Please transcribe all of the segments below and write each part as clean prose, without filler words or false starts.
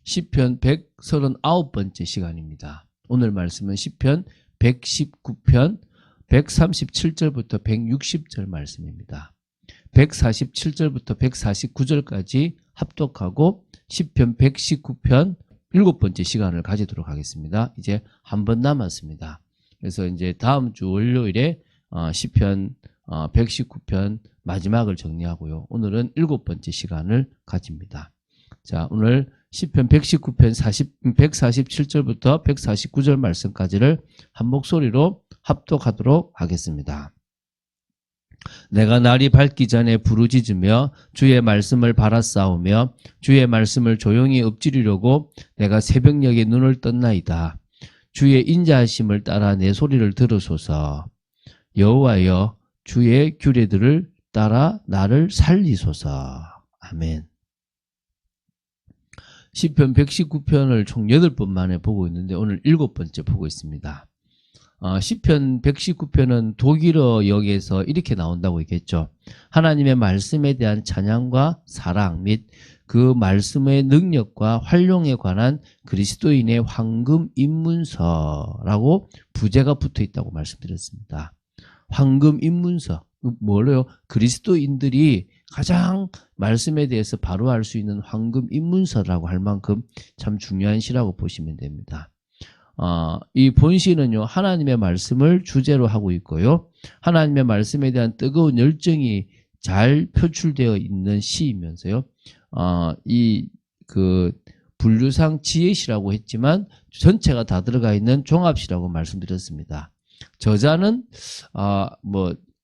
시편 139번째 시간입니다. 오늘 말씀은 시편 119편 137절부터 160절 말씀입니다. 147절부터 149절까지 합독하고 시편 119편 7번째 시간을 가지도록 하겠습니다. 이제 한 번 남았습니다. 그래서 이제 다음 주 월요일에 시편 119편 마지막을 정리하고요. 오늘은 7번째 시간을 가집니다. 자, 오늘 시편 119편 147절부터 149절 말씀까지를 한 목소리로 합독하도록 하겠습니다. 내가 날이 밝기 전에 부르짖으며 주의 말씀을 바라싸우며 주의 말씀을 조용히 엎지르려고 내가 새벽녘에 눈을 떴나이다. 주의 인자하심을 따라 내 소리를 들으소서. 여호와여, 주의 규례들을 따라 나를 살리소서. 아멘. 시편 119편을 총 8번 만에 보고 있는데 오늘 7번째 보고 있습니다. 시편 119편은 독일어 역에서 이렇게 나온다고 얘기했죠. 하나님의 말씀에 대한 찬양과 사랑 및 그 말씀의 능력과 활용에 관한 그리스도인의 황금 입문서라고 부제가 붙어 있다고 말씀드렸습니다. 황금 입문서, 뭐래요? 그리스도인들이 가장 말씀에 대해서 바로 알 수 있는 황금 입문서라고 할 만큼 참 중요한 시라고 보시면 됩니다. 이 본시는요, 하나님의 말씀을 주제로 하고 있고요. 하나님의 말씀에 대한 뜨거운 열정이 잘 표출되어 있는 시이면서요. 분류상 지혜시라고 했지만 전체가 다 들어가 있는 종합시라고 말씀드렸습니다. 저자는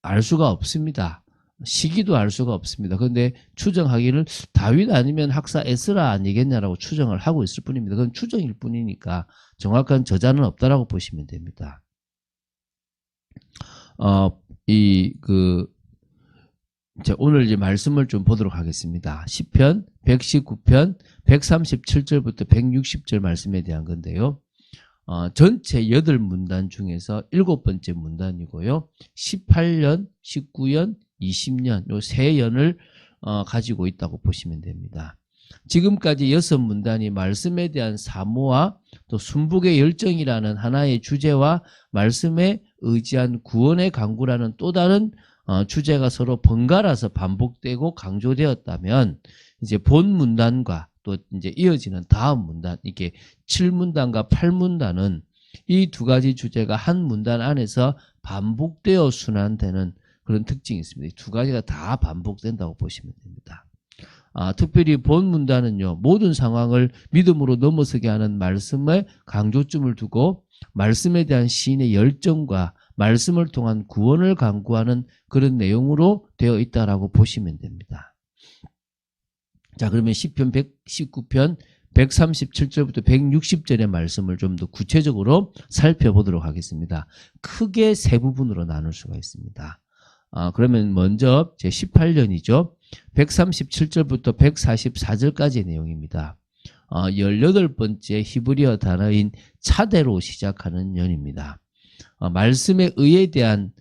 알 수가 없습니다. 시기도 알 수가 없습니다. 그런데 추정하기를 다윗 아니면 학사 에스라 아니겠냐라고 추정을 하고 있을 뿐입니다. 그건 추정일 뿐이니까 정확한 저자는 없다라고 보시면 됩니다. 오늘 이제 말씀을 좀 보도록 하겠습니다. 시편 119편 137절부터 160절 말씀에 대한 건데요. 전체 8문단 중에서 7번째 문단이고요. 18년, 19년, 20년 요 세 연을 가지고 있다고 보시면 됩니다. 지금까지 6문단이 말씀에 대한 사모와 또 순복의 열정이라는 하나의 주제와 말씀에 의지한 구원의 강구라는 또 다른 주제가 서로 번갈아서 반복되고 강조되었다면 이제 본 문단과 또 이제 이어지는 다음 문단, 이게 7문단과 8문단은 이 두 가지 주제가 한 문단 안에서 반복되어 순환되는 그런 특징이 있습니다. 이 두 가지가 다 반복된다고 보시면 됩니다. 특별히 본 문단은요, 모든 상황을 믿음으로 넘어서게 하는 말씀에 강조점을 두고 말씀에 대한 시인의 열정과 말씀을 통한 구원을 강구하는 그런 내용으로 되어 있다라고 보시면 됩니다. 자, 그러면 시편 119편 137절부터 160절의 말씀을 좀 더 구체적으로 살펴보도록 하겠습니다. 크게 세 부분으로 나눌 수가 있습니다. 그러면 먼저 제 18년이죠. 137절부터 144절까지의 내용입니다. 18번째 히브리어 단어인 차대로 시작하는 연입니다. 말씀의 의에 대한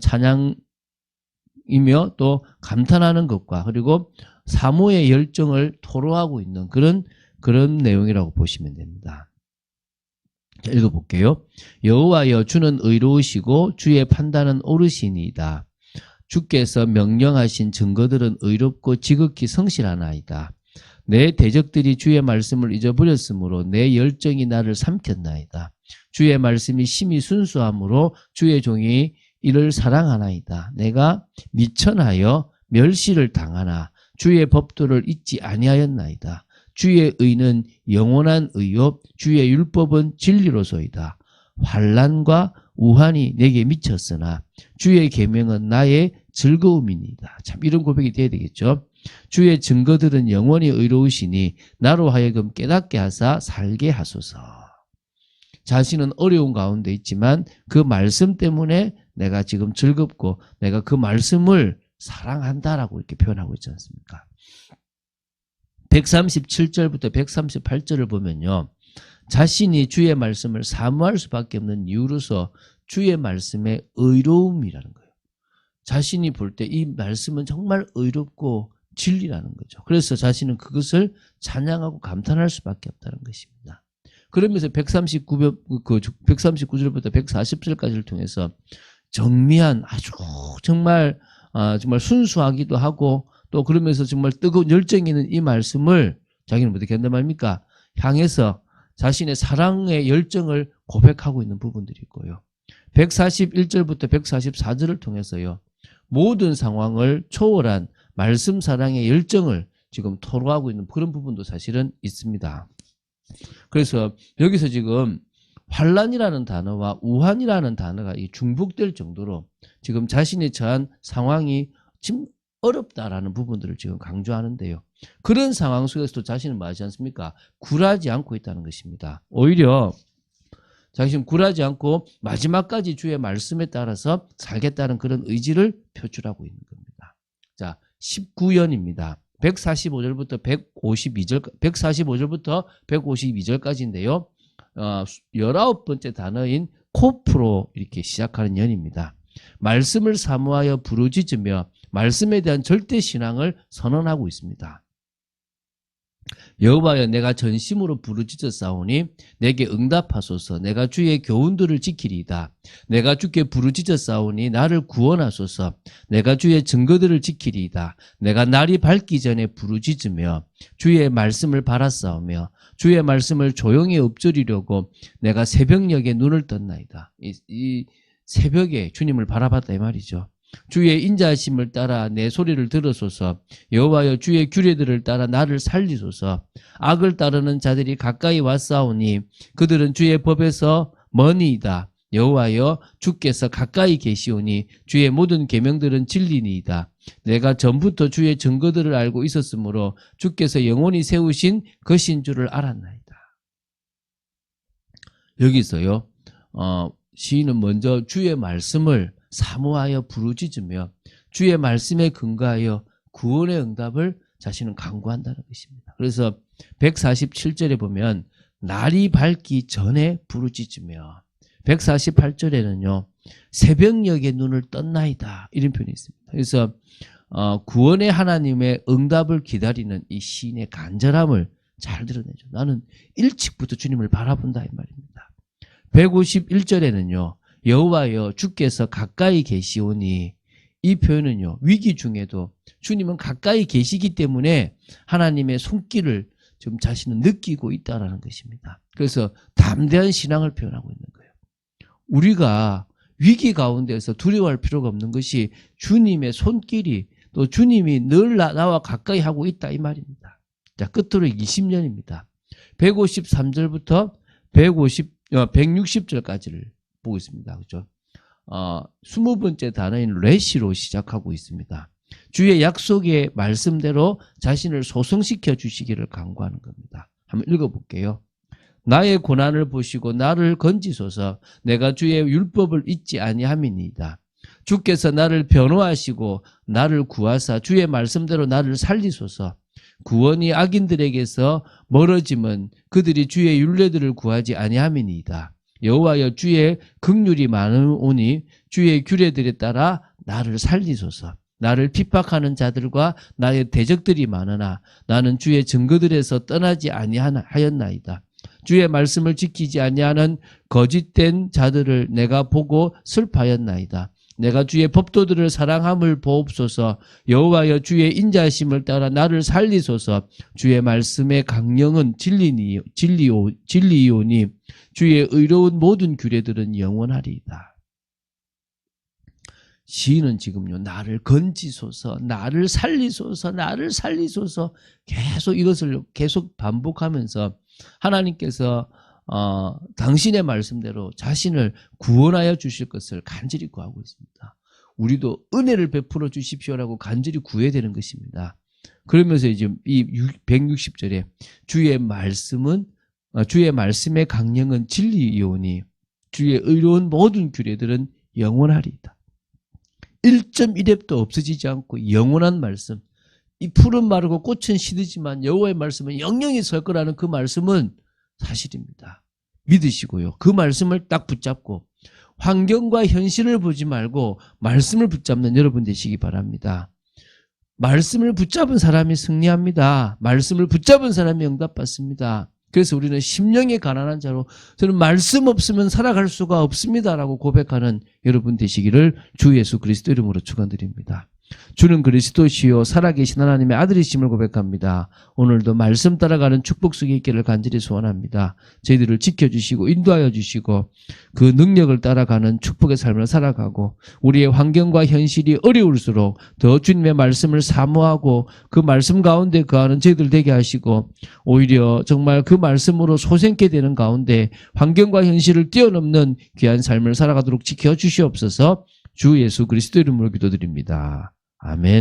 찬양이며 또 감탄하는 것과 그리고 사모의 열정을 토로하고 있는 그런 내용이라고 보시면 됩니다. 자, 읽어볼게요. 여호와여, 주는 의로우시고 주의 판단은 옳으시니이다. 주께서 명령하신 증거들은 의롭고 지극히 성실하나이다. 내 대적들이 주의 말씀을 잊어버렸으므로 내 열정이 나를 삼켰나이다. 주의 말씀이 심히 순수함으로 주의 종이 이를 사랑하나이다. 내가 미천하여 멸시를 당하나 주의 법도를 잊지 아니하였나이다. 주의 의는 영원한 의요 주의 율법은 진리로소이다. 환난과 우환이 내게 미쳤으나 주의 계명은 나의 즐거움이니이다. 참 이런 고백이 돼야 되겠죠. 주의 증거들은 영원히 의로우시니 나로 하여금 깨닫게 하사 살게 하소서. 자신은 어려운 가운데 있지만 그 말씀 때문에 내가 지금 즐겁고 내가 그 말씀을 사랑한다라고 이렇게 표현하고 있지 않습니까? 137절부터 138절을 보면요. 자신이 주의 말씀을 사모할 수밖에 없는 이유로서 주의 말씀의 의로움이라는 거예요. 자신이 볼 때 이 말씀은 정말 의롭고 진리라는 거죠. 그래서 자신은 그것을 찬양하고 감탄할 수밖에 없다는 것입니다. 그러면서 139절부터 140절까지를 통해서 정미한 아주 정말 순수하기도 하고 또 그러면서 정말 뜨거운 열정이 있는 이 말씀을 자기는 어떻게 한단 말입니까? 향해서 자신의 사랑의 열정을 고백하고 있는 부분들이 있고요. 141절부터 144절을 통해서요. 모든 상황을 초월한 말씀 사랑의 열정을 지금 토로하고 있는 그런 부분도 사실은 있습니다. 그래서 여기서 지금 환란이라는 단어와 우환이라는 단어가 중복될 정도로 지금 자신이 처한 상황이 지금 어렵다라는 부분들을 지금 강조하는데요. 그런 상황 속에서도 자신은 뭐하지 않습니까? 굴하지 않고 있다는 것입니다. 오히려 자신은 굴하지 않고 마지막까지 주의 말씀에 따라서 살겠다는 그런 의지를 표출하고 있는 겁니다. 자, 19연입니다. 145절부터 152절까지인데요. 19번째 단어인 코프로 이렇게 시작하는 연입니다. 말씀을 사모하여 부르짖으며 말씀에 대한 절대 신앙을 선언하고 있습니다. 여호와여 내가 전심으로 부르짖었사오니 내게 응답하소서. 내가 주의 교훈들을 지키리이다. 내가 주께 부르짖었사오니 나를 구원하소서. 내가 주의 증거들을 지키리이다. 내가 날이 밝기 전에 부르짖으며 주의 말씀을 바라싸우며 주의 말씀을 조용히 엎드리려고 내가 새벽녘에 눈을 떴나이다. 이 새벽에 주님을 바라봤다 이 말이죠. 주의 인자하심을 따라 내 소리를 들으소서. 여호와여 주의 규례들을 따라 나를 살리소서. 악을 따르는 자들이 가까이 왔사오니 그들은 주의 법에서 머니이다. 여호와여 주께서 가까이 계시오니 주의 모든 계명들은 진리니이다. 내가 전부터 주의 증거들을 알고 있었으므로 주께서 영원히 세우신 것인 줄을 알았나이다. 여기서요 시인은 먼저 주의 말씀을 사모하여 부르짖으며 주의 말씀에 근거하여 구원의 응답을 자신은 간구한다는 것입니다. 그래서 147절에 보면 날이 밝기 전에 부르짖으며 148절에는요 새벽녘에 눈을 떴나이다 이런 표현이 있습니다. 그래서 구원의 하나님의 응답을 기다리는 이 시인의 간절함을 잘 드러내죠. 나는 일찍부터 주님을 바라본다 이 말입니다. 151절에는요 여호와여 주께서 가까이 계시오니 이 표현은요 위기 중에도 주님은 가까이 계시기 때문에 하나님의 손길을 좀 자신은 느끼고 있다는 것입니다. 그래서 담대한 신앙을 표현하고 있는 거예요. 우리가 위기 가운데서 두려워할 필요가 없는 것이 주님의 손길이 또 주님이 늘 나와 가까이 하고 있다 이 말입니다. 자, 끝으로 20년입니다. 153절부터 160절까지를 보고 있습니다. 그죠? 20번째 단어인 레시로 시작하고 있습니다. 주의 약속의 말씀대로 자신을 소성시켜 주시기를 간구하는 겁니다. 한번 읽어볼게요. 나의 고난을 보시고 나를 건지소서. 내가 주의 율법을 잊지 아니함이니이다. 주께서 나를 변호하시고 나를 구하사 주의 말씀대로 나를 살리소서. 구원이 악인들에게서 멀어짐은 그들이 주의 율례들을 구하지 아니함이니이다. 여호와여 주의 긍휼이 많으오니 주의 규례들에 따라 나를 살리소서. 나를 핍박하는 자들과 나의 대적들이 많으나 나는 주의 증거들에서 떠나지 아니하였나이다. 주의 말씀을 지키지 아니하는 거짓된 자들을 내가 보고 슬퍼하였나이다. 내가 주의 법도들을 사랑함을 보옵소서. 여호와여 주의 인자하심을 따라 나를 살리소서. 주의 말씀의 강령은 진리이오니 주의 의로운 모든 규례들은 영원하리이다. 시인은 지금요 나를 건지소서, 나를 살리소서, 나를 살리소서 계속 이것을 계속 반복하면서 하나님께서 당신의 말씀대로 자신을 구원하여 주실 것을 간절히 구하고 있습니다. 우리도 은혜를 베풀어 주십시오라고 간절히 구해야 되는 것입니다. 그러면서 이제 이 160절에 주의 말씀의 강령은 진리이오니 주의 의로운 모든 규례들은 영원하리이다. 1.1렙도 없어지지 않고 영원한 말씀. 이 풀은 마르고 꽃은 시들지만 여호와의 말씀은 영영이 설 거라는 그 말씀은 사실입니다. 믿으시고요. 그 말씀을 딱 붙잡고 환경과 현실을 보지 말고 말씀을 붙잡는 여러분 되시기 바랍니다. 말씀을 붙잡은 사람이 승리합니다. 말씀을 붙잡은 사람이 응답받습니다. 그래서 우리는 심령이 가난한 자로 저는 말씀 없으면 살아갈 수가 없습니다라고 고백하는 여러분 되시기를 주 예수 그리스도 이름으로 축원드립니다. 주는 그리스도시요 살아계신 하나님의 아들이심을 고백합니다. 오늘도 말씀 따라가는 축복 속에 있기를 간절히 소원합니다. 저희들을 지켜주시고 인도하여 주시고 그 능력을 따라가는 축복의 삶을 살아가고 우리의 환경과 현실이 어려울수록 더 주님의 말씀을 사모하고 그 말씀 가운데 거하는 저희들 되게 하시고 오히려 정말 그 말씀으로 소생케 되는 가운데 환경과 현실을 뛰어넘는 귀한 삶을 살아가도록 지켜주시옵소서. 주 예수 그리스도 이름으로 기도드립니다. 아멘.